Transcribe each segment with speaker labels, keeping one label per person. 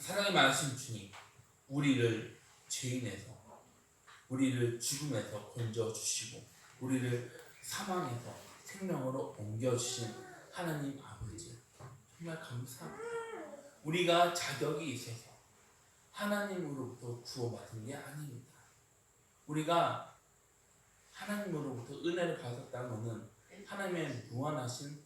Speaker 1: 사랑이 많으신 주님, 우리를 죄인에서, 우리를 죽음에서 건져주시고 우리를 사망에서 생명으로 옮겨주신 하나님 아버지, 정말 감사합니다. 우리가 자격이 있어서 하나님으로부터 구원받은 게 아닙니다. 우리가 하나님으로부터 은혜를 받았다는 것은 하나님의 무한하신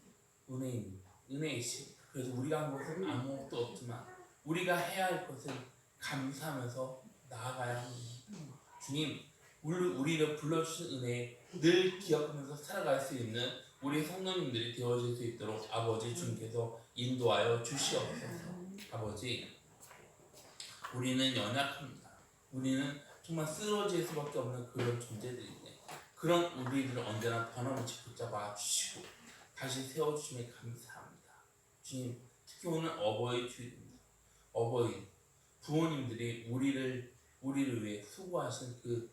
Speaker 1: 은혜입니다. 은혜이시. 그래서 우리가 한 것은 아무것도 없지만 우리가 해야 할 것은 감사하면서 나아가야 합니다. 주님, 우리를 불러주신 은혜에 늘 기억하면서 살아갈 수 있는 우리 성도님들이 되어질 수 있도록 아버지 주님께서 인도하여 주시옵소서. 아버지, 우리는 연약합니다. 우리는 정말 쓰러질 수밖에 없는 그런 존재들인데 그런 우리들을 언제나 변함없이 붙잡아 주시고 다시 세워주심에 감사합니다. 주님, 특히 오늘 어버이 주일입니다. 어버이 부모님들이 우리를 위해 수고하신 그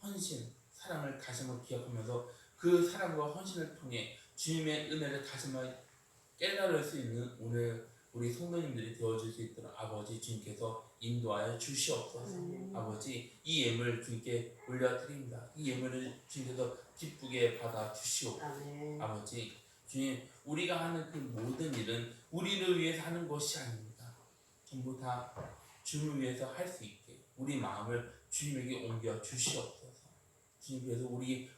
Speaker 1: 헌신, 사랑을 다시 한번 기억하면서 그 사랑과 헌신을 통해 주님의 은혜를 다시 한번 깨달을 수 있는 오늘 우리 성도님들이 되어줄 수 있도록 아버지 주님께서 인도하여 주시옵소서. 아버지, 이 예물을 주님께 올려드립니다. 이 예물을 주님께서 기쁘게 받아 주시옵소서. 아버지, 주님, 우리가 하는 그 모든 일은 우리를 위해서 하는 것이 아닙니다. 전부 다 주님을 위해서 할 수 있게 우리 마음을 주님에게 옮겨 주시옵소서. 주님께서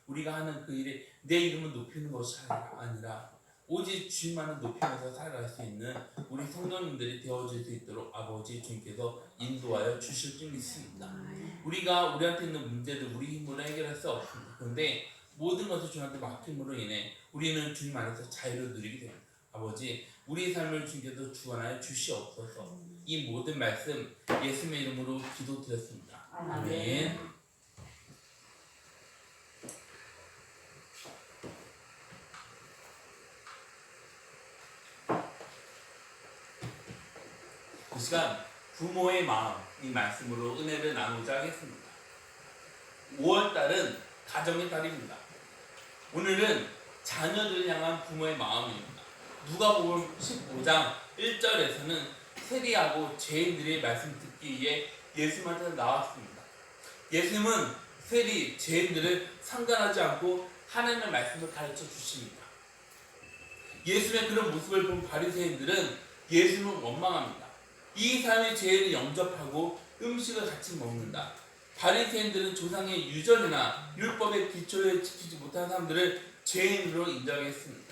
Speaker 1: 우리가 하는 그 일에 내 이름을 높이는 것이 아니라 오직 주님만을 높이면서 살아갈 수 있는 우리 성도님들이 되어질 수 있도록 아버지 주님께서 인도하여 주실 줄 믿습니다. 우리한테 있는 문제들 우리 힘으로 해결할 수 없습니다. 그런데 모든 것을 주님한테 맡김으로 인해 우리는 주님 안에서 자유를 누리게 됩니다. 아버지, 우리의 삶을 주님께서 주관하여 주시옵소서. 이 모든 말씀 예수님의 이름으로 기도드렸습니다. 아멘. 이 시간 부모의 마음, 이 말씀으로 은혜를 나누자 하겠습니다. 5월달은 가정의 달입니다. 오늘은 자녀들을 향한 부모의 마음입니다. 누가복음 15장 1절에서는 세리하고 죄인들의 말씀 듣기 위해 예수님한테 나왔습니다. 예수님은 세리, 죄인들을 상관하지 않고 하나님의 말씀을 가르쳐 주십니다. 예수님의 그런 모습을 본 바리새인들은 예수님을 원망합니다. 이 사람의 죄를 영접하고 음식을 같이 먹는다. 바리새인들은 조상의 유전이나 율법의 기초를 지키지 못한 사람들을 죄인으로 인정했습니다.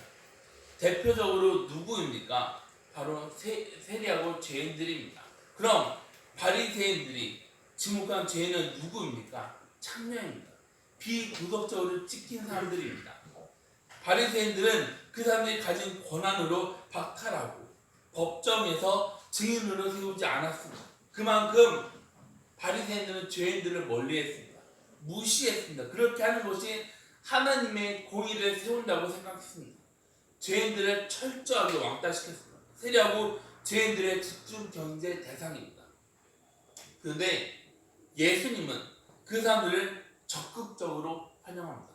Speaker 1: 대표적으로 누구입니까? 바로 세리하고 죄인들입니다. 그럼 바리새인들이 지목한 죄인은 누구입니까? 창녀입니다. 비도덕적으로 찍힌 사람들입니다. 바리새인들은 그 사람들이 가진 권한으로 박탈하고 법정에서 증인으로 세우지 않았습니다. 그만큼 바리새인들은 죄인들을 멀리했습니다. 무시했습니다. 그렇게 하는 것이 하나님의 공의를 세운다고 생각했습니다. 죄인들을 철저하게 왕따시켰습니다. 세리하고 죄인들의 집중 경제 대상입니다. 그런데 예수님은 그 사람들을 적극적으로 환영합니다.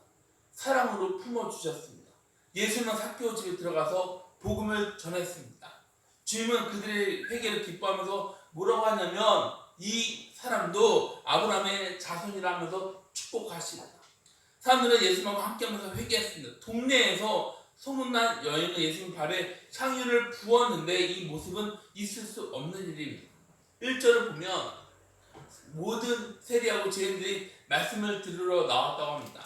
Speaker 1: 사랑으로 품어주셨습니다. 예수님은 삭개오 집에 들어가서 복음을 전했습니다. 주님은 그들의 회개를 기뻐하면서 뭐라고 하냐면 이 사람도 아브라함의 자손이라 하면서 축복하십니다. 사람들은 예수님과 함께하면서 회개했습니다. 동네에서 소문난 여인은 예수님 발에 향유를 부었는데 이 모습은 있을 수 없는 일입니다. 1절을 보면 모든 세리하고 죄인들이 말씀을 들으러 나왔다고 합니다.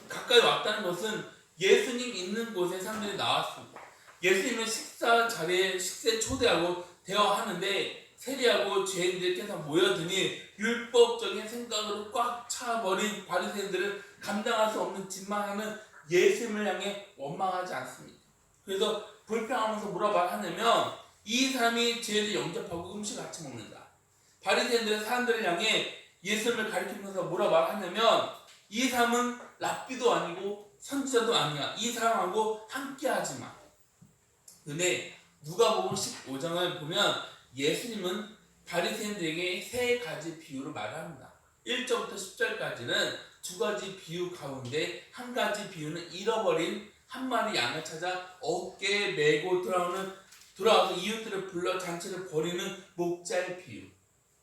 Speaker 1: 가까이 왔다는 것은 예수님 있는 곳에 사람들이 나왔습니다. 예수님은 식사 자리에 식사에 초대하고 대화하는데 세리하고 죄인들께서 모여드니 율법적인 생각으로 꽉 차버린 바리새인들은 감당할 수 없는 짓만 하는 예수님을 향해 원망하지 않습니다. 그래서 불평하면서 뭐라 말하냐면 이 사람이 죄를 영접하고 음식을 같이 먹는다. 바리새인들은 사람들을 향해 예수님을 가리키면서 뭐라 말하냐면 이 사람은 랍비도 아니고 선지자도 아니야. 이 사람하고 함께하지 마. 근데 누가복음 15장을 보면 예수님은 바리새인들에게 세 가지 비유를 말합니다. 1절부터 10절까지는 두 가지 비유 가운데 한 가지 비유는 잃어버린 한 마리 양을 찾아 어깨에 메고 돌아오는 돌아와서 이웃들을 불러 잔치를 벌이는 목자의 비유.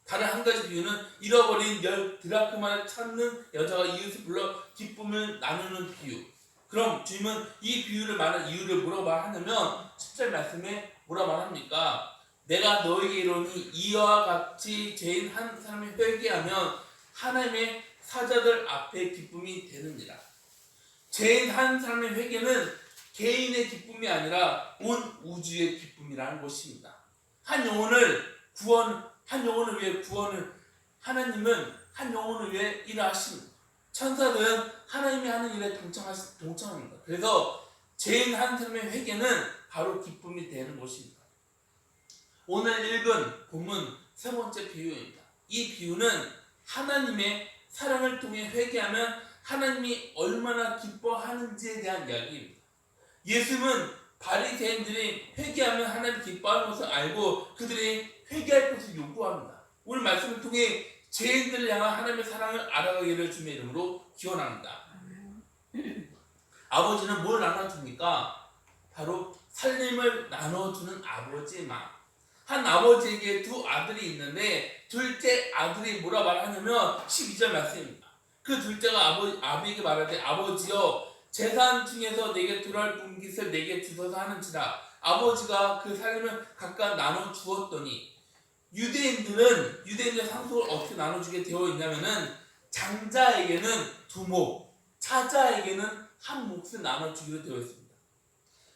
Speaker 1: 다른 한 가지 비유는 잃어버린 10드라크마를 찾는 여자가 이웃을 불러 기쁨을 나누는 비유. 그럼 주님은 이 비유를 말한 이유를 뭐라고 하냐면 10절 말씀에 뭐라고 말합니까? 내가 너에게 이르노니 이와 같이 죄인 한 사람이 회개하면 하나님의 사자들 앞에 기쁨이 되느니라. 죄인 한 사람의 회개는 개인의 기쁨이 아니라 온 우주의 기쁨이라는 것입니다. 한 영혼을 위해 구원을 하나님은 한 영혼을 위해 일하십니다. 천사들은 하나님이 하는 일에 동참합니다. 그래서 죄인 한 사람의 회개는 바로 기쁨이 되는 것입니다. 오늘 읽은 본문 세 번째 비유입니다. 이 비유는 하나님의 사랑을 통해 회개하면 하나님이 얼마나 기뻐하는지에 대한 이야기입니다. 예수는 바리새인들이 회개하면 하나님 기뻐하는 것을 알고 그들이 회개할 것을 요구합니다. 오늘 말씀을 통해 죄인들을 향한 하나님의 사랑을 알아가기를 주님의 이름으로 기원합니다. 아버지는 뭘 나눠줍니까? 바로 살림을 나눠주는 아버지의 마음. 한 아버지에게 두 아들이 있는데 둘째 아들이 뭐라 말하냐면 12절 말씀입니다. 그 둘째가 아비에게 말하되 아버지여 재산 중에서 내게 돌아올 분깃을 내게 주소서 하는지라. 아버지가 그 살림을 각각 나눠 주었더니 유대인들의 상속을 어떻게 나눠주게 되어 있냐면은 장자에게는 두 목, 차자에게는 한 몫을 나눠주기로 되어 있습니다.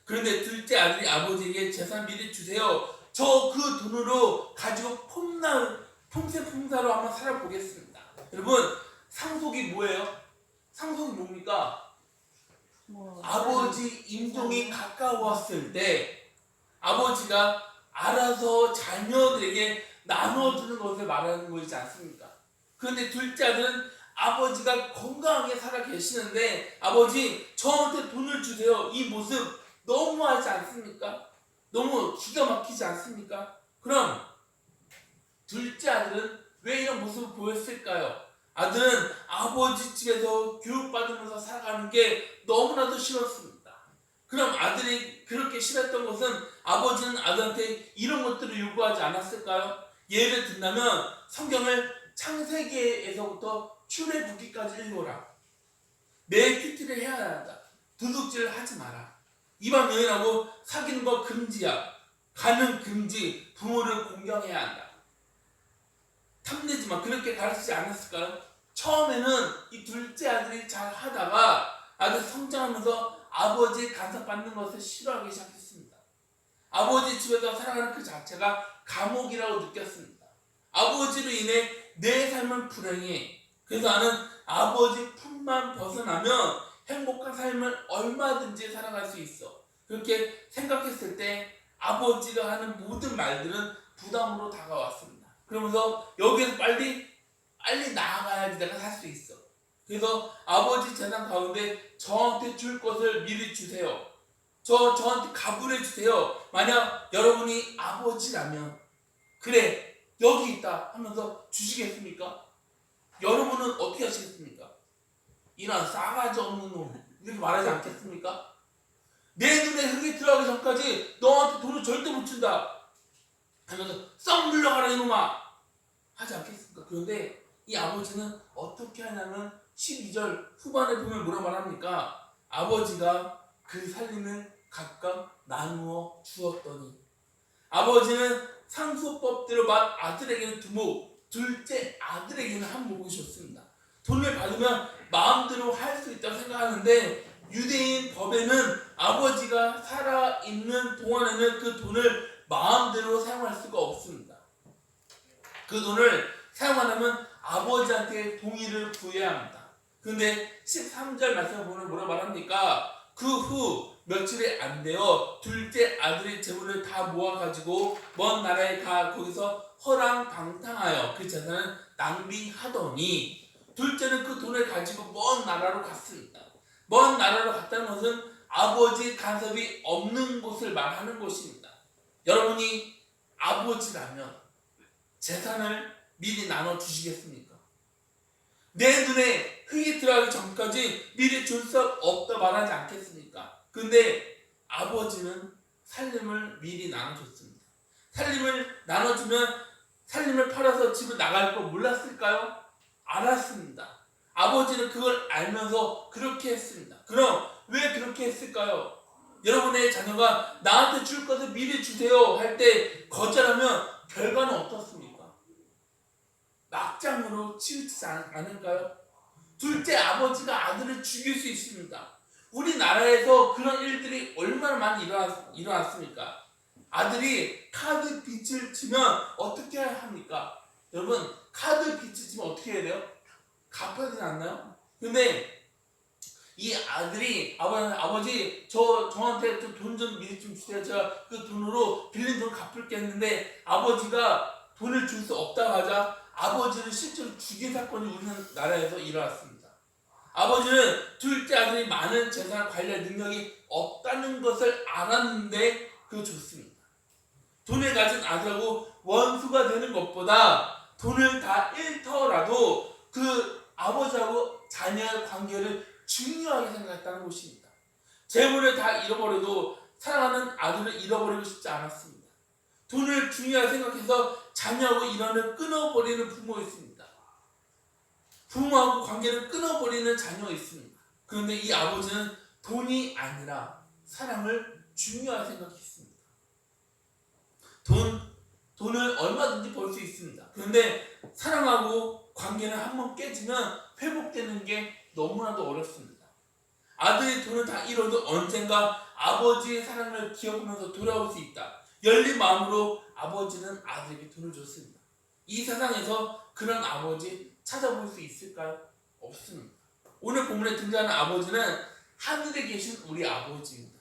Speaker 1: 그런데 둘째 아들이 아버지에게 재산 미리 주세요. 저 그 돈으로 가지고 폼새폼사로 한번 살아보겠습니다. 여러분 상속이 뭐예요? 상속이 뭡니까? 아버지 임종이 가까웠을 때 아버지가 알아서 자녀들에게 나눠주는 것을 말하는 것이지 않습니까? 그런데 둘째 아들은 아버지가 건강하게 살아 계시는데 아버지 저한테 돈을 주세요. 이 모습 너무하지 않습니까? 너무 기가 막히지 않습니까? 그럼 둘째 아들은 왜 이런 모습을 보였을까요? 아들은 아버지 집에서 교육받으면서 살아가는 게 너무나도 싫었습니다. 그럼 아들이 그렇게 싫었던 것은 아버지는 아들한테 이런 것들을 요구하지 않았을까요? 예를 든다면 성경을 창세기에서부터 출애굽기까지 읽어라. 매 큐티를 해야 한다. 도둑질을 하지 마라. 이방 여인하고 사귀는 거 금지야. 가는 금지. 부모를 공경해야 한다. 탐내지 마. 그렇게 가르치지 않았을까요? 처음에는 이 둘째 아들이 잘 하다가 아들 성장하면서 아버지 간섭받는 것을 싫어하기 시작했습니다. 아버지 집에서 살아가는 그 자체가 감옥이라고 느꼈습니다. 아버지로 인해 내 삶은 불행해. 그래서 나는 아버지 품만 벗어나면 행복한 삶을 얼마든지 살아갈 수 있어. 그렇게 생각했을 때 아버지가 하는 모든 말들은 부담으로 다가왔습니다. 그러면서 여기에서 빨리 나아가야지 내가 살 수 있어. 그래서 아버지 재산 가운데 저한테 줄 것을 미리 주세요. 저한테 가분해 주세요. 만약 여러분이 아버지라면 그래 여기 있다 하면서 주시겠습니까? 여러분은 어떻게 하시겠습니까? 이런 싸가지 없는 놈 이렇게 말하지 않겠습니까? 내 눈에 흙이 들어가기 전까지 너한테 돈을 절대 못 준다 하면서 썩 물러가라 이놈아 하지 않겠습니까? 그런데 이 아버지는 어떻게 하냐면 12절 후반에 보면 뭐라 말합니까? 아버지가 그 살림을 각각 나누어 주었더니 아버지는 상속법대로 아들에게는 두 목, 둘째 아들에게는 한 목을 줬습니다. 돈을 받으면 마음대로 할 수 있다고 생각하는데 유대인 법에는 아버지가 살아있는 동안에는 그 돈을 마음대로 사용할 수가 없습니다. 그 돈을 사용하려면 아버지한테 동의를 구해야 합니다. 그런데 13절 말씀을 보면 뭐라 말합니까? 그 후 며칠이 안 되어 둘째 아들의 재물을 다 모아가지고 먼 나라에 가 거기서 허랑방탕하여 그 재산을 낭비하더니 둘째는 그 돈을 가지고 먼 나라로 갔습니다. 먼 나라로 갔다는 것은 아버지 간섭이 없는 곳을 말하는 것입니다. 여러분이 아버지라면 재산을 미리 나눠주시겠습니까? 내 눈에 흙이 들어가기 전까지 미리 줄 수 없다 말하지 않겠습니까? 근데 아버지는 살림을 미리 나눠줬습니다. 살림을 나눠주면 살림을 팔아서 집을 나갈 거 몰랐을까요? 알았습니다. 아버지는 그걸 알면서 그렇게 했습니다. 그럼 왜 그렇게 했을까요? 여러분의 자녀가 나한테 줄 것을 미리 주세요 할 때 거절하면 결과는 어떻습니까? 막장으로 치우치지 않을까요? 둘째 아버지가 아들을 죽일 수 있습니다. 우리나라에서 그런 일들이 얼마나 많이 일어났습니까? 아들이 카드 빚을 지면 어떻게 합니까? 여러분 카드 빚을 지면 어떻게 해야 돼요? 갚아야 되지 않나요? 근데 이 아들이 아버지 저한테 돈 좀 미리 좀 주세요. 제가 그 돈으로 빌린 돈 갚을게 했는데 아버지가 돈을 줄 수 없다고 하자 아버지를 실제로 죽인 사건이 우리나라에서 일어났습니다. 아버지는 둘째 아들이 많은 재산을 관리할 능력이 없다는 것을 알았는데 그거 줬습니다. 돈을 가진 아들하고 원수가 되는 것보다 돈을 다 잃더라도 그 아버지하고 자녀의 관계를 중요하게 생각했다는 것입니다. 재물을 다 잃어버려도 사랑하는 아들을 잃어버리고 싶지 않았습니다. 돈을 중요하게 생각해서 자녀하고 인연을 끊어버리는 부모 있습니다. 부모하고 관계를 끊어버리는 자녀가 있습니다. 그런데 이 아버지는 돈이 아니라 사랑을 중요하게 생각했습니다. 돈을 얼마든지 벌 수 있습니다. 그런데 사랑하고 관계는 한번 깨지면 회복되는 게 너무나도 어렵습니다. 아들이 돈을 다 잃어도 언젠가 아버지의 사랑을 기억하면서 돌아올 수 있다. 열린 마음으로 아버지는 아들에게 돈을 줬습니다. 이 세상에서 그런 아버지 찾아볼 수 있을까요? 없습니다. 오늘 본문에 등장하는 아버지는 하늘에 계신 우리 아버지입니다.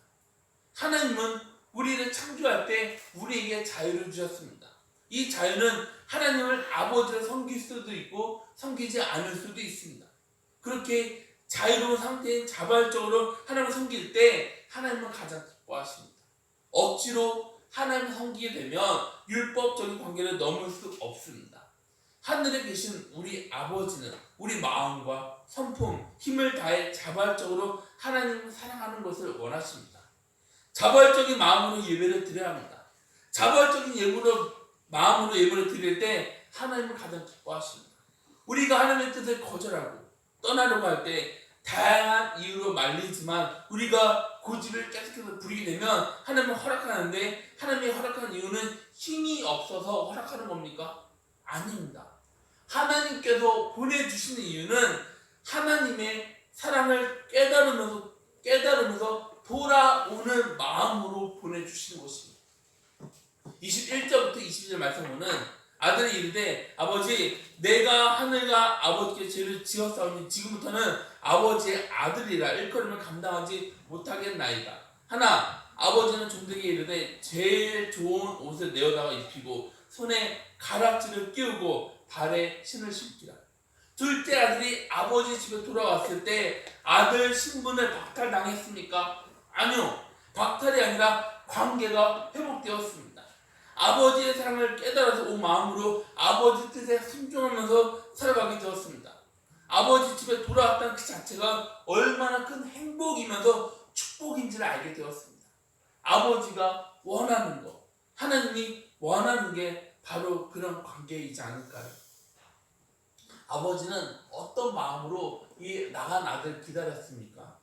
Speaker 1: 하나님은 우리를 창조할 때 우리에게 자유를 주셨습니다. 이 자유는 하나님을 아버지를 섬길 수도 있고 섬기지 않을 수도 있습니다. 그렇게 자유로운 상태인 자발적으로 하나님을 섬길 때 하나님은 가장 기뻐하십니다. 억지로 하나님을 섬기게 되면 율법적인 관계를 넘을 수 없습니다. 하늘에 계신 우리 아버지는 우리 마음과 성품, 힘을 다해 자발적으로 하나님을 사랑하는 것을 원하십니다. 자발적인 마음으로 예배를 드려야 합니다. 자발적인 마음으로 예배를 드릴 때 하나님을 가장 기뻐하십니다. 우리가 하나님의 뜻을 거절하고 떠나려고 할 때 다양한 이유로 말리지만 우리가 고집을 계속해서 부리게 되면 하나님은 허락하는데 하나님이 허락하는 이유는 힘이 없어서 허락하는 겁니까? 아닙니다. 하나님께서 보내주시는 이유는 하나님의 사랑을 깨달으면서 돌아오는 마음으로 보내주시는 것입니다. 21절부터 22절 말씀 보면 아들이 이르되 아버지 내가 하늘과 아버지께 죄를 지었사오니 지금부터는 아버지의 아들이라 일컬음을 감당하지 못하겠나이다. 하나 아버지는 종들에게 이르되 제일 좋은 옷을 내어다가 입히고 손에 가락지를 끼우고 발에 신을 신기라. 둘째 아들이 아버지 집에 돌아왔을 때 아들 신분을 박탈당했습니까? 아니요. 박탈이 아니라 관계가 회복되었습니다. 아버지의 사랑을 깨달아서 온 마음으로 아버지 뜻에 순종하면서 살아가게 되었습니다. 아버지 집에 돌아왔다는 그 자체가 얼마나 큰 행복이면서 축복인지를 알게 되었습니다. 아버지가 원하는 것, 하나님이 원하는 게 바로 그런 관계이지 않을까요? 아버지는 어떤 마음으로 이 나간 아들을 기다렸습니까?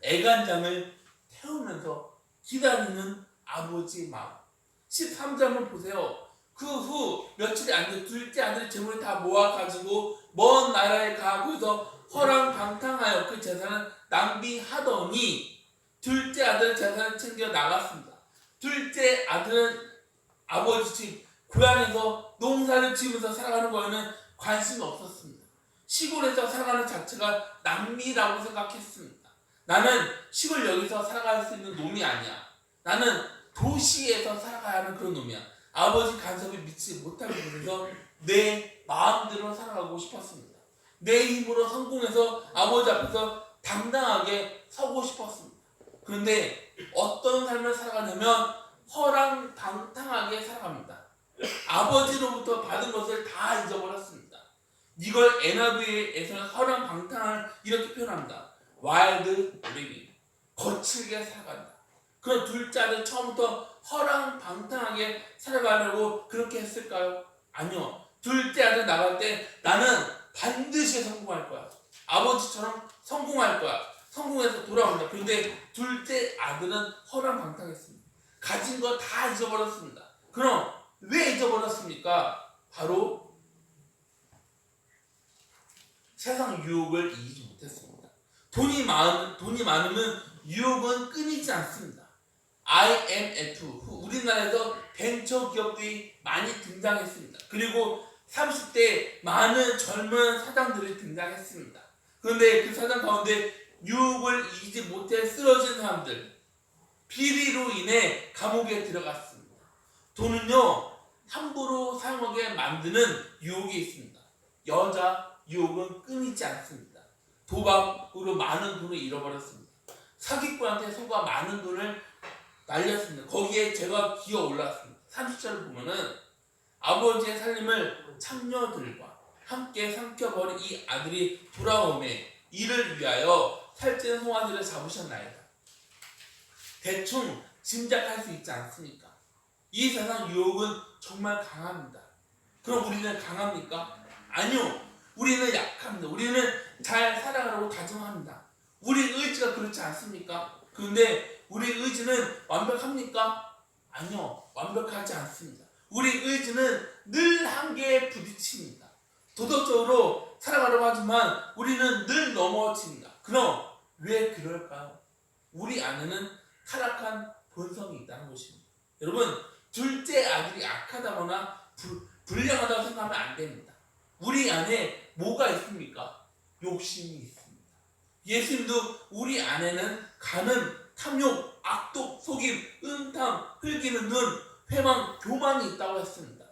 Speaker 1: 애간장을 태우면서 기다리는 아버지의 마음. 13절 한번 보세요. 그 후 며칠이 안 돼 둘째 아들의 재물을 다 모아가지고 먼 나라에 가고서 허랑방탕하여 그 재산을 낭비하더니 둘째 아들 재산을 챙겨 나갔습니다. 둘째 아들은 아버지 집 고향에서 농사를 지으면서 살아가는 거에는 관심이 없었습니다. 시골에서 살아가는 자체가 낭비라고 생각했습니다. 나는 시골 여기서 살아갈 수 있는 놈이 아니야. 나는 도시에서 살아가야 하는 그런 놈이야. 아버지 간섭에 미치지 못하게 되면서 내 마음대로 살아가고 싶었습니다. 내 힘으로 성공해서 아버지 앞에서 당당하게 서고 싶었습니다. 그런데 어떤 삶을 살아가냐면 허랑방탕하게 살아갑니다. 아버지로부터 받은 것을 다 잊어버렸습니다. 이걸 NIV에서는 허랑방탕을 이렇게 표현합니다. 와일드 리빙, 거칠게 살아간다. 그럼 둘째 아들 처음부터 허랑방탕하게 살아가려고 그렇게 했을까요? 아니요. 둘째 아들 나갈 때 나는 반드시 성공할 거야. 아버지처럼 성공할 거야. 성공해서 돌아온다. 그런데 둘째 아들은 허랑방탕했습니다. 가진 거 다 잊어버렸습니다. 그럼 왜 잊어버렸습니까? 바로 세상 유혹을 이기지 못했습니다. 돈이 많으면 유혹은 끊이지 않습니다. IMF, 우리나라에서 벤처 기업들이 많이 등장했습니다. 그리고 30대 많은 젊은 사장들이 등장했습니다. 그런데 그 사장 가운데 유혹을 이기지 못해 쓰러진 사람들, 비리로 인해 감옥에 들어갔습니다. 돈은요, 함부로 사용하게 만드는 유혹이 있습니다. 여자 유혹은 끊이지 않습니다. 도박으로 많은 돈을 잃어버렸습니다. 사기꾼한테 속아 많은 돈을 날렸습니다. 거기에 죄가 기어 올랐습니다. 30절을 보면은 아버지의 살림을 창녀들과 함께 삼켜버린 이 아들이 돌아오매 이를 위하여 살찐 송아지를 잡으셨나이다. 대충 짐작할 수 있지 않습니까? 이 세상 유혹은 정말 강합니다. 그럼 우리는 강합니까? 아니요. 우리는 약합니다. 우리는 잘 살아가려고 다짐합니다. 우리 의지가 그렇지 않습니까? 그런데 우리 의지는 완벽합니까? 아니요. 완벽하지 않습니다. 우리 의지는 늘 한계에 부딪힙니다. 도덕적으로 살아가려고 하지만 우리는 늘 넘어집니다. 그럼 왜 그럴까요? 우리 안에는 타락한 본성이 있다는 것입니다. 여러분, 둘째 아들이 악하다거나 불량하다고 생각하면 안 됩니다. 우리 안에 뭐가 있습니까? 욕심이 있습니다. 예수님도 우리 안에는 간음, 탐욕, 악독, 속임, 음탕, 흘기는 눈, 회망, 교만이 있다고 했습니다.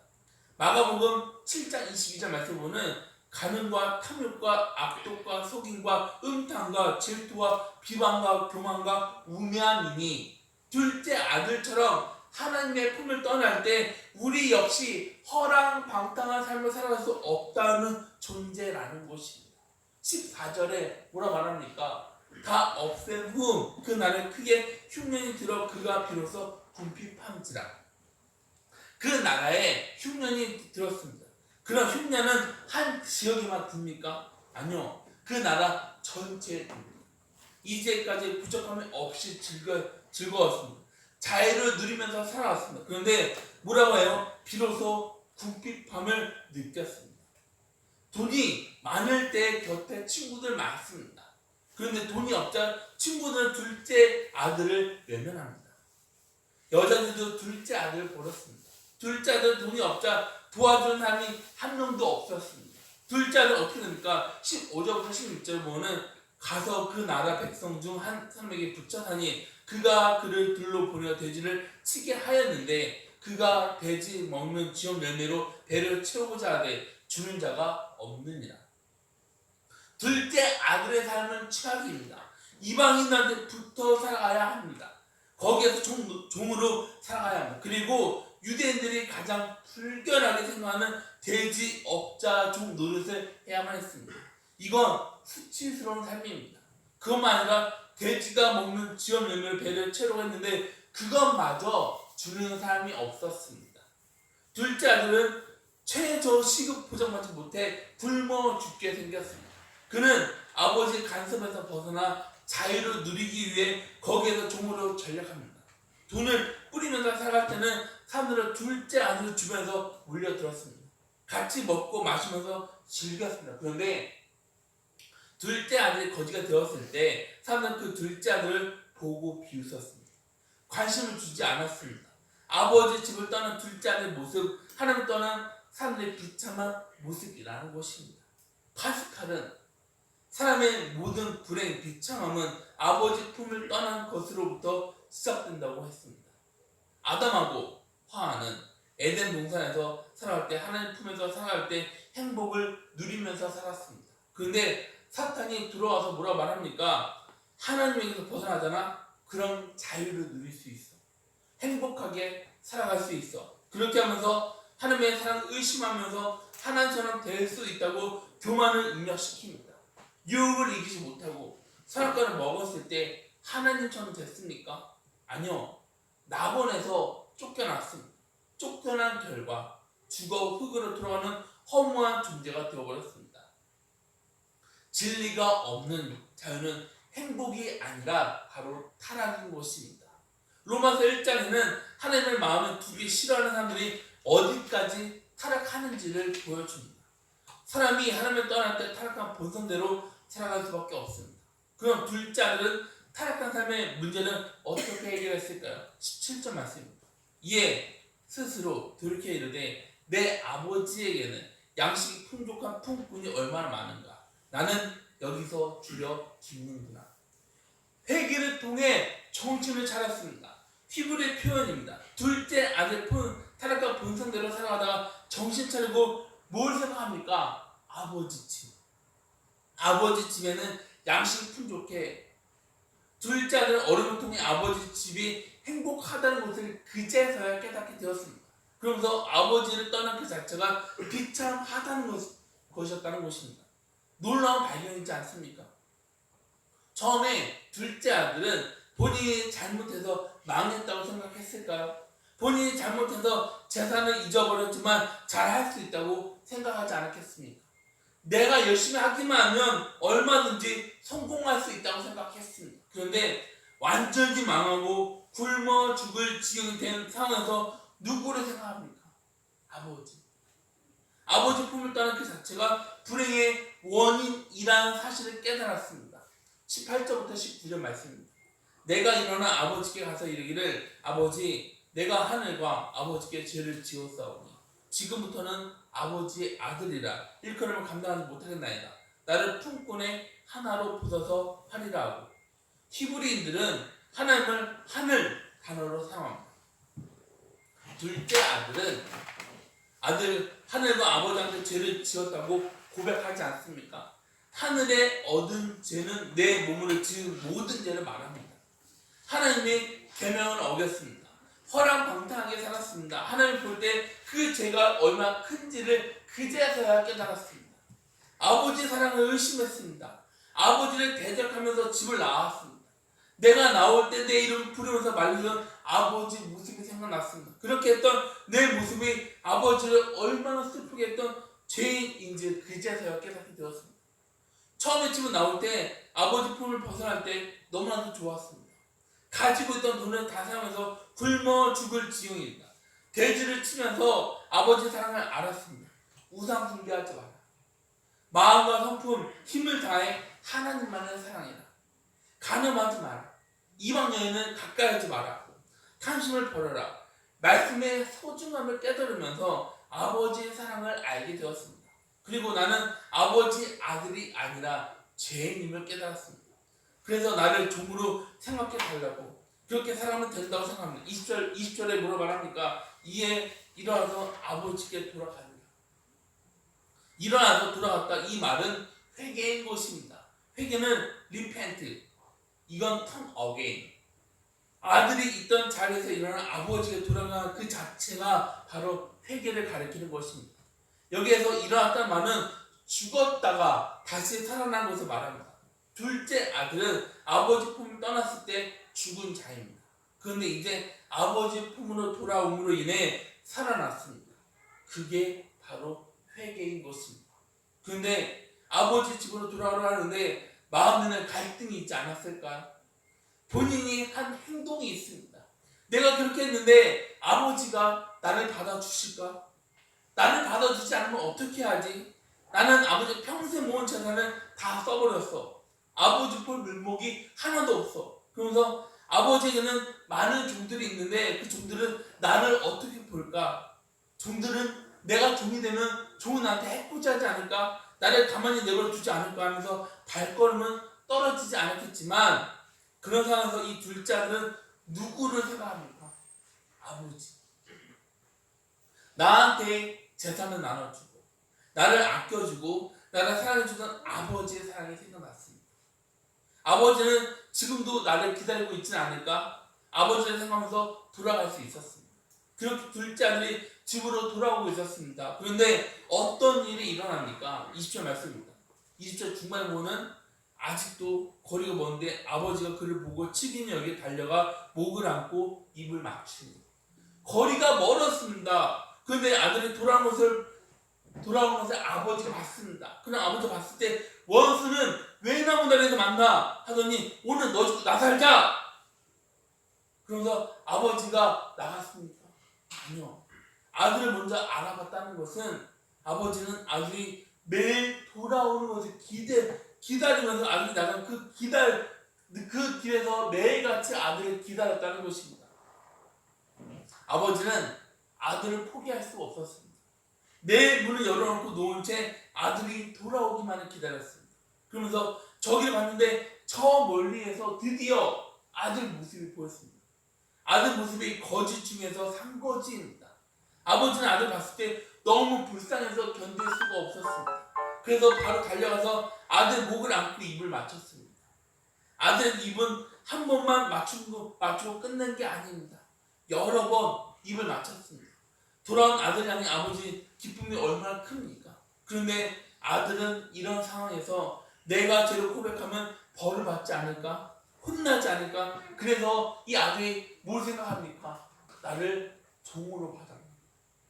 Speaker 1: 마가복음 7장 22절 말씀 보면 간음과 탐욕과 악독과 속임과 음탕과 질투와 비방과 교만과 우매함이니 둘째 아들처럼 하나님의 품을 떠날 때 우리 역시 허랑방탕한 삶을 살아갈 수 없다는 존재라는 것입니다. 14절에 뭐라 말합니까? 다 없앤 후 그날에 크게 흉년이 들어 그가 비로소 궁핍함지라. 그 나라에 흉년이 들었습니다. 그럼 흉년은 한 지역에만 듭니까? 아니요. 그 나라 전체에 듭니다. 이제까지 부족함이 없이 즐거웠습니다. 자유를 누리면서 살아왔습니다. 그런데 뭐라고 해요? 비로소 궁핍함을 느꼈습니다. 돈이 많을 때 곁에 친구들 많습니다. 그런데 돈이 없자 친구들은 둘째 아들을 외면합니다. 여자들도 둘째 아들을 버렸습니다. 둘째 아들 돈이 없자 도와주는 사람이 한 명도 없었습니다. 둘째 아들 어떻게 됩니까? 15절부터 16절 보면 가서 그 나라 백성 중 한 사람에게 붙여사니 그가 그를 들로 보내어 돼지를 치게 하였는데 그가 돼지 먹는 지역 열매로 배를 채우고자 하되 주는 자가 없느니라. 둘째 아들의 삶은 최악입니다. 이방인한테 붙어 살아가야 합니다. 거기에서 종으로 살아가야 합니다. 그리고 유대인들이 가장 불결하게 생각하는 돼지 업자종 노릇을 해야만 했습니다. 이건 수치스러운 삶입니다. 그것만 아니라 돼지가 먹는 지역 열매를 배를 채우려고 했는데 그것마저 주는 사람이 없었습니다. 둘째 아들은 최저 시급 보장받지 못해 굶어 죽게 생겼습니다. 그는 아버지 간섭에서 벗어나 자유를 누리기 위해 거기에서 종으로 전략합니다. 돈을 뿌리면서 살아갈 때는 사람들은 둘째 아들을 주변에서 몰려들었습니다. 같이 먹고 마시면서 즐겼습니다. 그런데 둘째 아들이 거지가 되었을 때 사람들은 그 둘째 아들을 보고 비웃었습니다. 관심을 주지 않았습니다. 아버지 집을 떠난 둘째 아들의 모습, 하나님 떠난 사람들의 비참한 모습이라는 것입니다. 파스칼은 사람의 모든 불행, 비참함은 아버지 품을 떠난 것으로부터 시작된다고 했습니다. 아담하고 하와는 에덴 동산에서 살아갈 때, 하나님 품에서 살아갈 때 행복을 누리면서 살았습니다. 그런데 사탄이 들어와서 뭐라 말합니까? 하나님에게서 벗어나잖아? 그럼 자유를 누릴 수 있어. 행복하게 살아갈 수 있어. 그렇게 하면서 하나님의 사랑을 의심하면서 하나님처럼 될 수 있다고 교만을 입력시킵니다. 유혹을 이기지 못하고 선악과를 먹었을 때 하나님처럼 됐습니까? 아니요. 낙원에서 쫓겨났습니다. 쫓겨난 결과 죽어 흙으로 돌아가는 허무한 존재가 되어버렸습니다. 진리가 없는 자유는 행복이 아니라 바로 타락인 것입니다. 로마서 1장에는 하나님을 마음에 두기 싫어하는 사람들이 어디까지 타락하는지를 보여줍니다. 사람이 하나님을 떠날 때 타락한 본성대로 살아갈 수밖에 없습니다. 그럼 둘째 아들은 타락한 삶의 문제는 어떻게 해결했을까요? 17절 말씀입니다. 이에 스스로 돌이켜 이르되 내 아버지에게는 양식이 풍족한 품꾼이 얼마나 많은가. 나는 여기서 줄여 죽는구나. 회개를 통해 정신을 차렸습니다. 히브리의 표현입니다. 둘째 아들 타락한 본성대로 살아가다가 정신 차리고 뭘 생각합니까? 아버지 집. 아버지 집에는 양식이 풍족해. 둘째 아들은 어려움을 통해 아버지 집이 행복하다는 것을 그제서야 깨닫게 되었습니다. 그러면서 아버지를 떠난 그 자체가 비참하다는 것이었다는 것입니다. 놀라운 발견이지 않습니까? 처음에 둘째 아들은 본인이 잘못해서 망했다고 생각했을까요? 본인이 잘못해서 재산을 잊어버렸지만 잘할 수 있다고 생각하지 않았겠습니까? 내가 열심히 하기만 하면 얼마든지 성공할 수 있다고 생각했습니다. 그런데 완전히 망하고 굶어 죽을 지경이 된 상황에서 누구를 생각합니까? 아버지. 아버지 품을 떠난 그 자체가 불행의 원인이라는 사실을 깨달았습니다. 18절부터 19절 말씀입니다. 내가 일어나 아버지께 가서 이르기를 아버지 내가 하늘과 아버지께 죄를 지었사오니 지금부터는 아버지의 아들이라 일컬음을 감당하지 못하겠나이다. 나를 품꾼의 하나로 부숴서 하리라 하고 히브리인들은 하나님을 하늘 단어로 사용합니다. 둘째 아들은 하늘과 아버지한테 죄를 지었다고 고백하지 않습니까? 하늘에 얻은 죄는 내 몸으로 지은 모든 죄를 말합니다. 하나님의 계명을 어겼습니다. 허랑방탕하게 살았습니다. 하나님 볼 때 그 죄가 얼마나 큰지를 그제서야 깨달았습니다. 아버지 사랑을 의심했습니다. 아버지를 대적하면서 집을 나왔습니다. 내가 나올 때 내 이름을 부르면서 말리던 아버지 모습이 생각났습니다. 그렇게 했던 내 모습이 아버지를 얼마나 슬프게 했던 죄인인지 그제서야 깨닫게 되었습니다. 처음에 집을 나올 때 아버지 품을 벗어날 때 너무나도 좋았습니다. 가지고 있던 돈을 다 사용해서 굶어 죽을 지경입니다. 돼지를 치면서 아버지의 사랑을 알았습니다. 우상 숭배하지 마라. 마음과 성품, 힘을 다해 하나님만을 사랑해라. 간음하지 마라. 이방 여인은 가까이 하지 마라. 탐심을 버려라. 말씀의 소중함을 깨달으면서 아버지의 사랑을 알게 되었습니다. 그리고 나는 아버지 아들이 아니라 죄인임을 깨달았습니다. 그래서 나를 종으로 생각해 달라고 그렇게 살아가면 된다고 생각합니다. 20절에 뭐라 말합니까? 이에 일어나서 아버지께 돌아가니라. 일어나서 돌아갔다. 이 말은 회개인 것입니다. 회개는 repent. 이건 turn again. 아들이 있던 자리에서 일어난 아버지께 돌아가는 그 자체가 바로 회개를 가리키는 것입니다. 여기에서 일어났다는 말은 죽었다가 다시 살아난 것을 말합니다. 둘째 아들은 아버지 품을 떠났을 때 죽은 자입니다. 그런데 이제 아버지 품으로 돌아옴으로 인해 살아났습니다. 그게 바로 회개인 것입니다. 그런데 아버지 집으로 돌아오려 하는데 마음에는 갈등이 있지 않았을까요? 본인이 한 행동이 있습니다. 내가 그렇게 했는데 아버지가 나를 받아주실까? 나를 받아주지 않으면 어떻게 하지? 나는 아버지 평생 모은 재산을 다 써버렸어. 아버지 볼 면목이 하나도 없어. 그러면서 아버지에게는 많은 종들이 있는데 그 종들은 나를 어떻게 볼까? 종들은 내가 종이 되면 종은 나한테 해코지하지 않을까? 나를 가만히 내버려 두지 않을까 하면서 발걸음은 떨어지지 않았겠지만 그런 상황에서 이 둘째 아들은 누구를 생각합니까? 아버지. 나한테 재산을 나눠주고 나를 아껴주고 나를 사랑해주던 아버지의 사랑이 생각났습니다. 아버지는 지금도 나를 기다리고 있지는 않을까? 아버지를 생각하면서 돌아갈 수 있었습니다. 그렇게 둘째 아들이 집으로 돌아오고 있었습니다. 그런데 어떤 일이 일어납니까? 20절 말씀입니다. 20절 중반에 보면 아직도 거리가 먼데 아버지가 그를 보고 칠기역에 달려가 목을 안고 입을 맞춥니다. 거리가 멀었습니다. 그런데 아들이 돌아오는 것을 아버지가 봤습니다. 그럼 아버지가 봤을 때 원수는 왜 나무다리에서 만나 하더니 오늘 너 죽고 나 살자. 그러면서 아버지가 나갔습니까? 아니요. 아들을 먼저 알아봤다는 것은 아버지는 아들이 매일 돌아오는 것을 기다리면서 아들이 나간 그 길에서 매일같이 아들을 기다렸다는 것입니다. 아버지는 아들을 포기할 수 없었습니다. 내 문을 열어놓고 놓은 채 아들이 돌아오기만을 기다렸습니다. 그러면서 저기를 봤는데 저 멀리에서 드디어 아들 모습이 보였습니다. 아들 모습이 거지 중에서 산거지입니다. 아버지는 아들 봤을 때 너무 불쌍해서 견딜 수가 없었습니다. 그래서 바로 달려가서 아들 목을 안고 입을 맞췄습니다. 아들 입은 한 번만 맞추고 끝낸 게 아닙니다. 여러 번 입을 맞췄습니다. 돌아온 아들 향해 아버지 기쁨이 얼마나 큽니까? 그런데 아들은 이런 상황에서 내가 죄를 고백하면 벌을 받지 않을까? 혼나지 않을까? 그래서 이 아들이 뭘 생각합니까? 나를 종으로 받아라.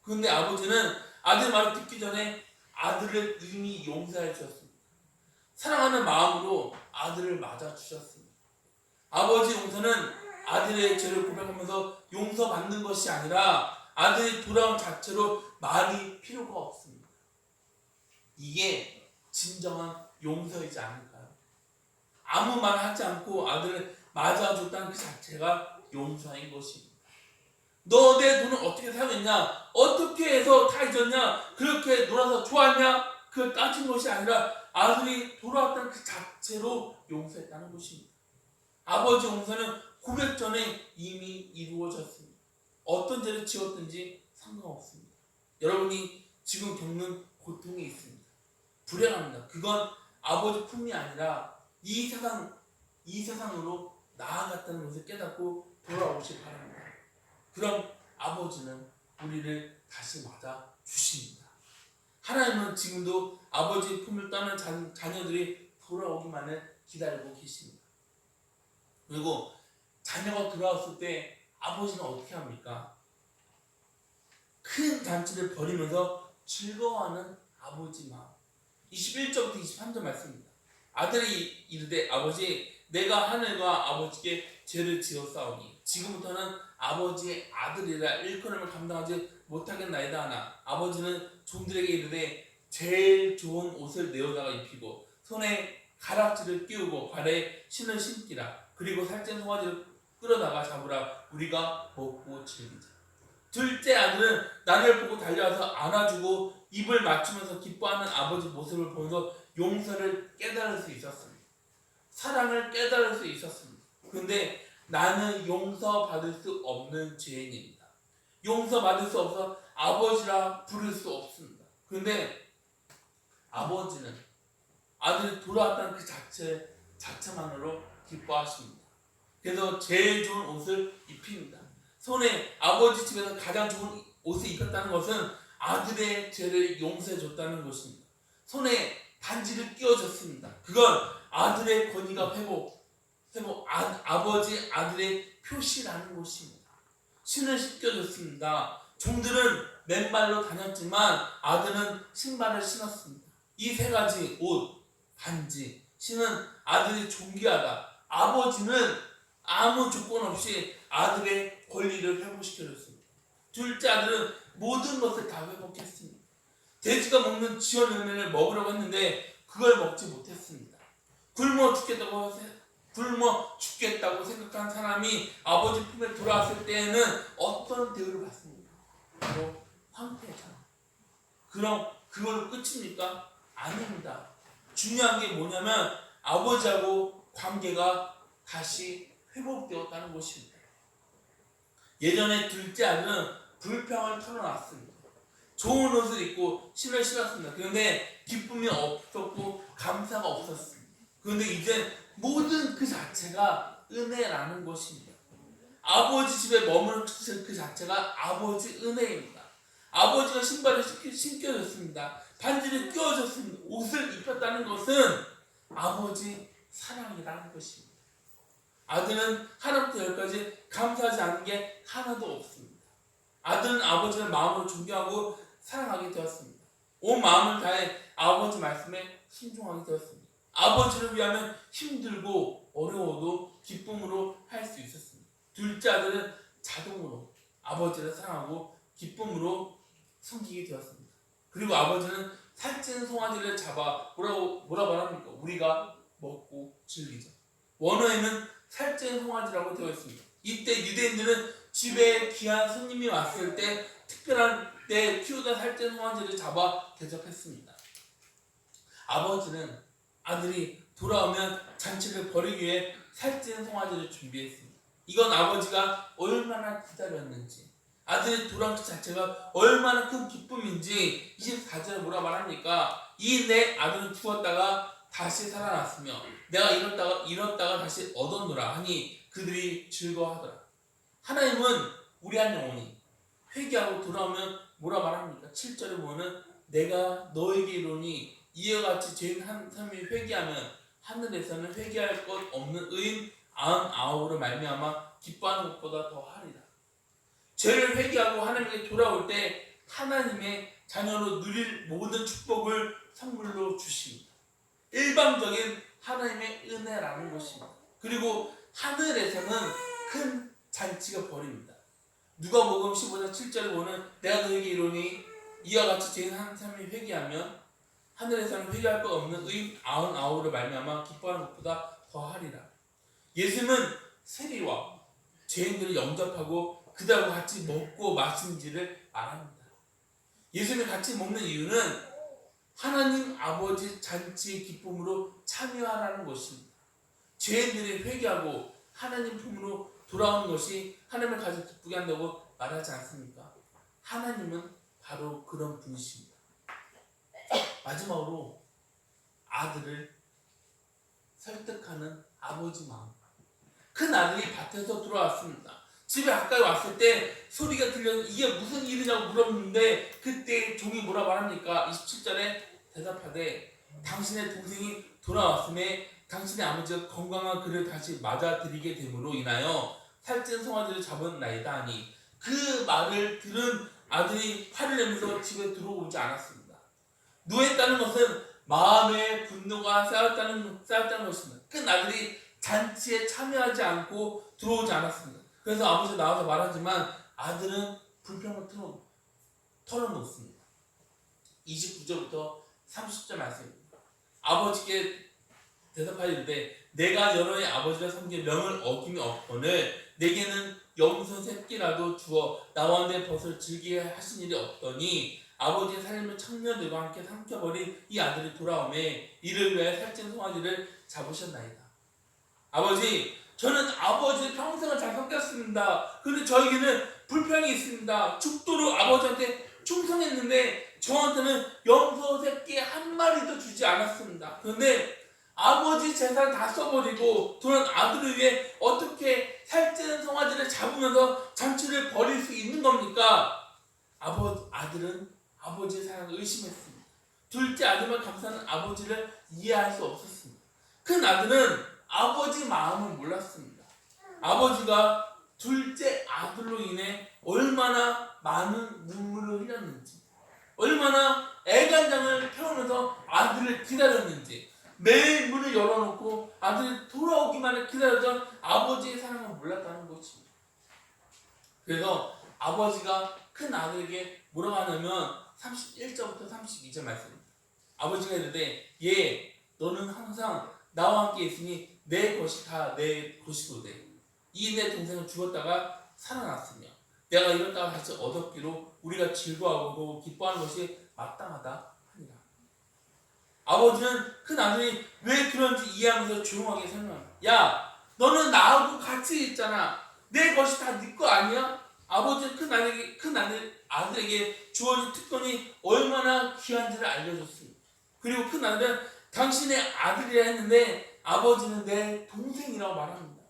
Speaker 1: 그런데 아버지는 아들 말을 듣기 전에 아들을 이미 용서해 주셨습니다. 사랑하는 마음으로 아들을 맞아 주셨습니다. 아버지 용서는 아들의 죄를 고백하면서 용서받는 것이 아니라 아들이 돌아온 자체로 말이 필요가 없습니다. 이게 진정한 용서이지 않을까요? 아무 말 하지 않고 아들을 맞아줬다는 그 자체가 용서인 것입니다. 너 내 돈을 어떻게 사용했냐? 어떻게 해서 다 잊었냐? 그렇게 놀아서 좋았냐? 그걸 따진 것이 아니라 아들이 돌아왔다는 그 자체로 용서했다는 것입니다. 아버지 용서는 고백 전에 이미 이루어졌습니다. 어떤 죄를 지었든지 상관없습니다. 여러분이 지금 겪는 고통이 있습니다. 불행합니다. 그건 아버지 품이 아니라 이 세상으로 나아갔다는 것을 깨닫고 돌아오시기 바랍니다. 그럼 아버지는 우리를 다시 맞아 주십니다. 하나님은 지금도 아버지의 품을 떠난 자녀들이 돌아오기만을 기다리고 계십니다. 그리고 자녀가 돌아왔을 때 아버지는 어떻게 합니까? 큰 잔치를 벌이면서 즐거워하는 아버지 마음. 21절부터 23절 말씀입니다. 아들이 이르되 아버지 내가 하늘과 아버지께 죄를 지었사오니 지금부터는 아버지의 아들이라 일컬음을 감당하지 못하겠나이다 하나 아버지는 종들에게 이르되 제일 좋은 옷을 내어다가 입히고 손에 가락지를 끼우고 발에 신을 신기라 그리고 살찐 송아지를 끌어다가 잡으라 우리가 먹고 즐기자. 둘째 아들은 나를 보고 달려와서 안아주고 입을 맞추면서 기뻐하는 아버지 모습을 보면서 용서를 깨달을 수 있었습니다. 사랑을 깨달을 수 있었습니다. 그런데 나는 용서받을 수 없는 죄인입니다. 용서받을 수 없어 아버지라 부를 수 없습니다. 그런데 아버지는 아들이 돌아왔다는 그 자체만으로 기뻐하십니다. 그래서 제일 좋은 옷을 입힙니다. 손에 아버지 집에서 가장 좋은 옷을 입혔다는 것은 아들의 죄를 용서해 줬다는 것입니다. 손에 반지를 끼워줬습니다. 그건 아들의 권위가 아버지 아들의 표시라는 것입니다. 신을 신겨줬습니다. 종들은 맨발로 다녔지만 아들은 신발을 신었습니다. 이 세 가지 옷, 반지, 신은 아들이 존귀하다. 아버지는 아무 조건 없이 아들의 권리를 회복시켜줬습니다. 둘째 아들은 모든 것을 다 회복했습니다. 돼지가 먹는 지원 열매를 먹으려고 했는데 그걸 먹지 못했습니다. 굶어 죽겠다고 생각한 사람이 아버지 품에 돌아왔을 때에는 어떤 대우를 받습니까? 바로 황폐잖아. 그럼 그걸로 끝입니까? 아닙니다. 중요한 게 뭐냐면 아버지하고 관계가 다시 회복되었다는 것입니다. 예전에 둘째 아들은 불평을 털어놨습니다. 좋은 옷을 입고 신을 신었습니다. 그런데 기쁨이 없었고 감사가 없었습니다. 그런데 이제 모든 그 자체가 은혜라는 것입니다. 아버지 집에 머무는 그 자체가 아버지 은혜입니다. 아버지가 신발을 신겨줬습니다. 반지를 끼워줬습니다. 옷을 입혔다는 것은 아버지 사랑이라는 것입니다. 아들은 하나부터 열까지 감사하지 않은 게 하나도 없습니다. 아들은 아버지를 마음으로 존경하고 사랑하게 되었습니다. 온 마음을 다해 아버지 말씀에 순종하게 되었습니다. 아버지를 위하면 힘들고 어려워도 기쁨으로 할 수 있었습니다. 둘째 아들은 자동으로 아버지를 사랑하고 기쁨으로 섬기게 되었습니다. 그리고 아버지는 살찐 송아지를 잡아 뭐라 말합니까? 우리가 먹고 즐기죠. 원어에는 살찐 송아지라고 되어 있습니다. 이때 유대인들은 집에 귀한 손님이 왔을 때 특별한 때 키우던 살찐 송아지를 잡아 대접했습니다. 아버지는 아들이 돌아오면 잔치를 벌이기 위해 살찐 송아지를 준비했습니다. 이건 아버지가 얼마나 기다렸는지, 아들이 돌아온 것 자체가 얼마나 큰 기쁨인지 24절에 뭐라 말합니까? 이 내 아들은 죽었다가 다시 살아났으며 내가 잃었다가 다시 얻었노라 하니 그들이 즐거워하더라. 하나님은 우리 한 영혼이 회개하고 돌아오면 뭐라 말합니까? 7절에 보면 내가 너에게 이르노니 이와 같이 죄인 한 사람이 회개하면 하늘에서는 회개할 것 없는 의인 99로 말미암아 기뻐하는 것보다 더 하리라. 죄를 회개하고 하나님께 돌아올 때 하나님의 자녀로 누릴 모든 축복을 선물로 주십니다. 일방적인 하나님의 은혜라는 것입니다. 그리고 하늘에서는 큰 잔치가 벌입니다. 누가복음 15장 7절에 보면 내가 너에게 이르노니 이와 같이 죄인 한 사람이 회개하면 하늘에서는 회개할 것 없는 의인 99로 말미암아 기뻐하는 것보다 더 하리라. 예수님은 세리와 죄인들을 영접하고 그들하고 같이 먹고 마시는지를 말합니다. 예수님이 같이 먹는 이유는 하나님 아버지 잔치의 기쁨으로 참여하라는 것입니다. 죄인들이 회개하고 하나님 품으로 돌아오는 것이 하나님을 가장 기쁘게 한다고 말하지 않습니까? 하나님은 바로 그런 분이십니다. 마지막으로 아들을 설득하는 아버지 마음. 큰 아들이 밭에서 돌아왔습니다. 집에 가까이 왔을 때 소리가 들려서 이게 무슨 일이냐고 물었는데 그때 종이 뭐라 말합니까? 27절에 대답하되 당신의 동생이 돌아왔음에 당신의 아버지가 건강한 그를 다시 맞아들이게 됨으로 인하여 살찐 송아지를 잡은 나이다 하니 그 말을 들은 아들이 화를 내면서 집에 들어오지 않았습니다. 노했다는 것은 마음의 분노가 쌓였다는 것입니다. 큰 아들이 잔치에 참여하지 않고 들어오지 않았습니다. 그래서 아버지가 나와서 말하지만 아들은 불평을 털어놓습니다. 29절부터 30절 말씀입니다. 아버지께 대답하이르되 내가 여러 해 아버지를 섬겨 명을 어김이 없거늘 내게는 염소 새끼라도 주어 나와 내 벗을 즐기게 하신 일이 없더니 아버지의 살림을 청년들과 함께 삼켜버린 이 아들이 돌아오매 이를 위해 살찐 송아지를 잡으셨나이다. 아버지, 저는 아버지 평생을 잘 섬겼습니다. 그런데 저에게는 불평이 있습니다. 죽도록 아버지한테 충성했는데 저한테는 염소 새끼 한 마리도 주지 않았습니다. 그런데 아버지 재산 다 써버리고 돌아온 아들을 위해 어떻게 살찌는 송아지를 잡으면서 잔치를 벌일 수 있는 겁니까? 아들은 아버지의 사랑을 의심했습니다. 둘째 아들만 감사하는 아버지를 이해할 수 없었습니다. 큰 아들은 아버지 마음을 몰랐습니다. 아버지가 둘째 아들로 인해 얼마나 많은 눈물을 흘렸는지, 얼마나 애간장을 태우면서 아들을 기다렸는지, 매일 문을 열어놓고 아들이 돌아오기만을 기다렸던 아버지의 사랑을 몰랐다는 것입니다. 그래서 아버지가 큰 아들에게 뭐라고 하냐면 31절부터 32절 말씀입니다. 아버지가 이르되 얘 너는 항상 나와 함께 있으니 내 것이 다 내 것이로되 이 내 동생은 죽었다가 살아났으며 내가 이렇다가 다시 얻었기로 우리가 즐거워하고 기뻐하는 것이 마땅하다 하니라. 아버지는 큰 아들이 왜 그런지 이해하면서 조용하게 설명합니다. 야, 너는 나하고 같이 있잖아. 내 것이 다 네 거 아니야? 아버지는 큰 아들에게 주어진 특권이 얼마나 귀한지를 알려줬습니다. 그리고 큰 아들은 당신의 아들이라 했는데 아버지는 내 동생이라고 말합니다.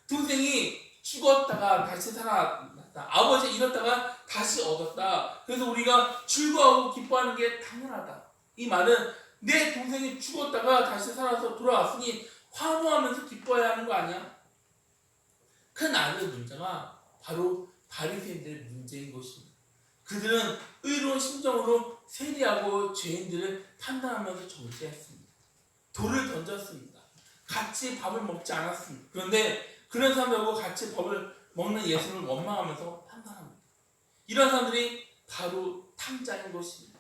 Speaker 1: 동생이 죽었다가 다시 살아났다. 아버지 잃었다가 다시 얻었다. 그래서 우리가 즐거워하고 기뻐하는 게 당연하다. 이 말은 내 동생이 죽었다가 다시 살아서 돌아왔으니 환호하면서 기뻐해야 하는 거 아니야? 그 나의 문제가 바로 바리새인들의 문제인 것입니다. 그들은 의로운 심정으로 세리하고 죄인들을 판단하면서 정죄했습니다. 돌을 던졌습니다. 같이 밥을 먹지 않았습니다. 그런데 그런 사람들하고 같이 밥을 먹는 예수를 원망하면서 판단합니다. 이런 사람들이 바로 탐자인 것입니다.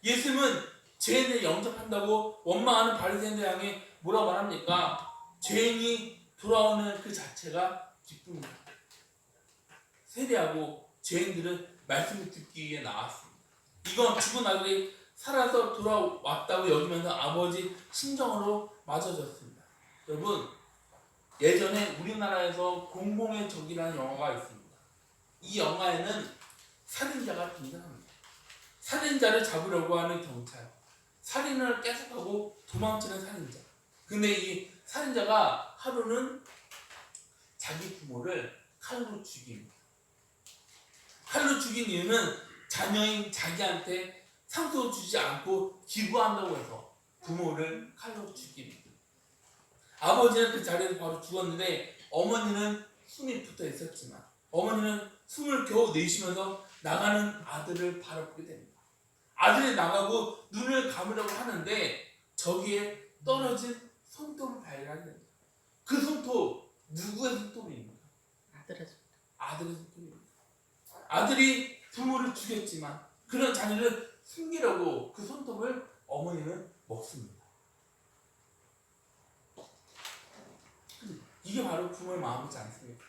Speaker 1: 예수님은 죄인을 영접한다고 원망하는 바리새인들 향해 뭐라고 말합니까? 죄인이 돌아오는 그 자체가 기쁨입니다. 세리하고 죄인들은 말씀을 듣기 위해 나왔습니다. 이건 죽은 아들이 살아서 돌아왔다고 여기면서 아버지 심정으로 맞아졌습니다. 여러분, 예전에 우리나라에서 공공의 적이라는 영화가 있습니다. 이 영화에는 살인자가 등장합니다. 살인자를 잡으려고 하는 경찰, 살인을 계속하고 도망치는 살인자. 근데 이 살인자가 하루는 자기 부모를 칼로 죽입니다. 칼로 죽인 이유는 자녀인 자기한테 상처 주지 않고 기부한다고 해서 부모를 칼로 죽입니다. 아버지는 그 자리에서 바로 죽었는데 어머니는 숨이 붙어 있었지만 어머니는 숨을 겨우 내쉬면서 나가는 아들을 바라보게 됩니다. 아들이 나가고 눈을 감으려고 하는데 저기에 떨어진 손톱을 발견하게 됩니다. 그 손톱 누구의 손톱입니까? 아들의 손톱입니다. 아들이 부모를 죽였지만 그런 자녀를 숨기려고 그 손톱을 어머니는 먹습니다. 이게 바로 부모의 마음이지 않습니까?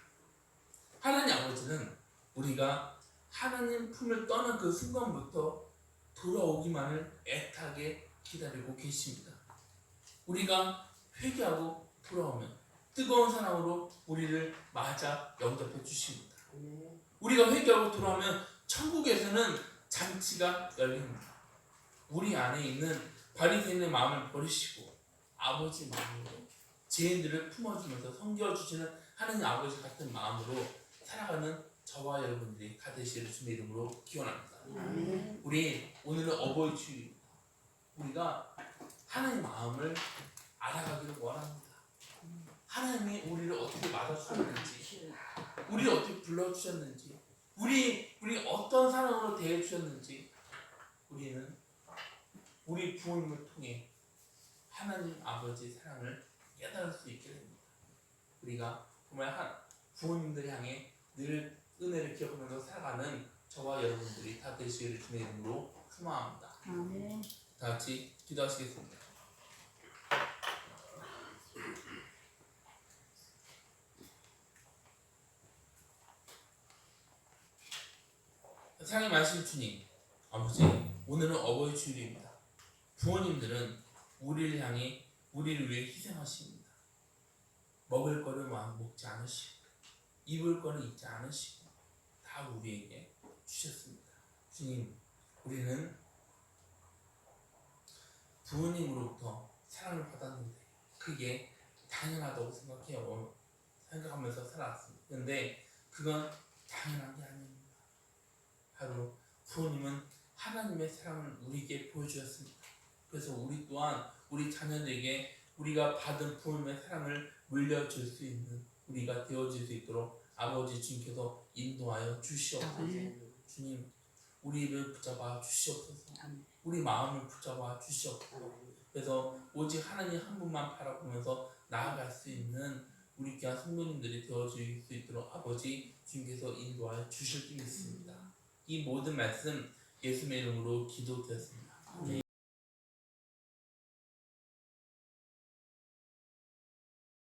Speaker 1: 하나님 아버지는 우리가 하나님 품을 떠난 그 순간부터 돌아오기만을 애타게 기다리고 계십니다. 우리가 회개하고 돌아오면 뜨거운 사랑으로 우리를 맞아 영접해 주십니다. 우리가 회개하고 돌아오면 천국에서는 잔치가 열립니다. 우리 안에 있는 바리새인의 마음을 버리시고 아버지 마음으로 죄인들을 품어주면서 섬겨주시는 하나님 아버지 같은 마음으로 살아가는 저와 여러분들이 다 되시기를 주님의 이름으로 기원합니다. 우리 오늘은 어버이 주일입니다. 우리가 하나님 마음을 알아가기를 원합니다. 하나님이 우리를 어떻게 맞아주셨는지, 우리를 어떻게 불러주셨는지, 우리 어떤 사랑으로 대해주셨는지 우리는 우리 부모님을 통해 하나님 아버지 사랑을 깨달을 수 있게 됩니다. 우리가 정말 부모님들 향해 늘 은혜를 기억하면서 살아가는 저와 여러분들이 다 되시기를 주님의 이름으로 소망합니다. 다 같이 기도하시겠습니다. 사랑의 말씀 주님, 아버지, 오늘은 어버이 주일입니다. 부모님들은 우리를 향해 우리를 위해 희생하십니다. 먹을 거를 먹지 않으시고 입을 거를 입지 않으시고 다 우리에게 주셨습니다. 주님, 우리는 부모님으로부터 사랑을 받았는데 그게 당연하다고 생각하면서 살아왔습니다. 그런데 그건 당연한 게 아닙니다. 바로 부모님은 하나님의 사랑을 우리에게 보여주셨습니다. 그래서 우리 또한 우리 자녀들에게 우리가 받은 부모님의 사랑을 물려줄 수 있는 우리가 되어질 수 있도록 아버지 주님께서 인도하여 주시옵소서. 주님, 우리를 붙잡아 주시옵소서. 우리 마음을 붙잡아 주시옵소서. 그래서 오직 하나님 한 분만 바라보면서 나아갈 수 있는 우리 귀한 성도님들이 되어질 수 있도록 아버지 주님께서 인도하여 주실 줄 믿습니다. 이 모든 말씀 예수님의 이름으로 기도드렸습니다.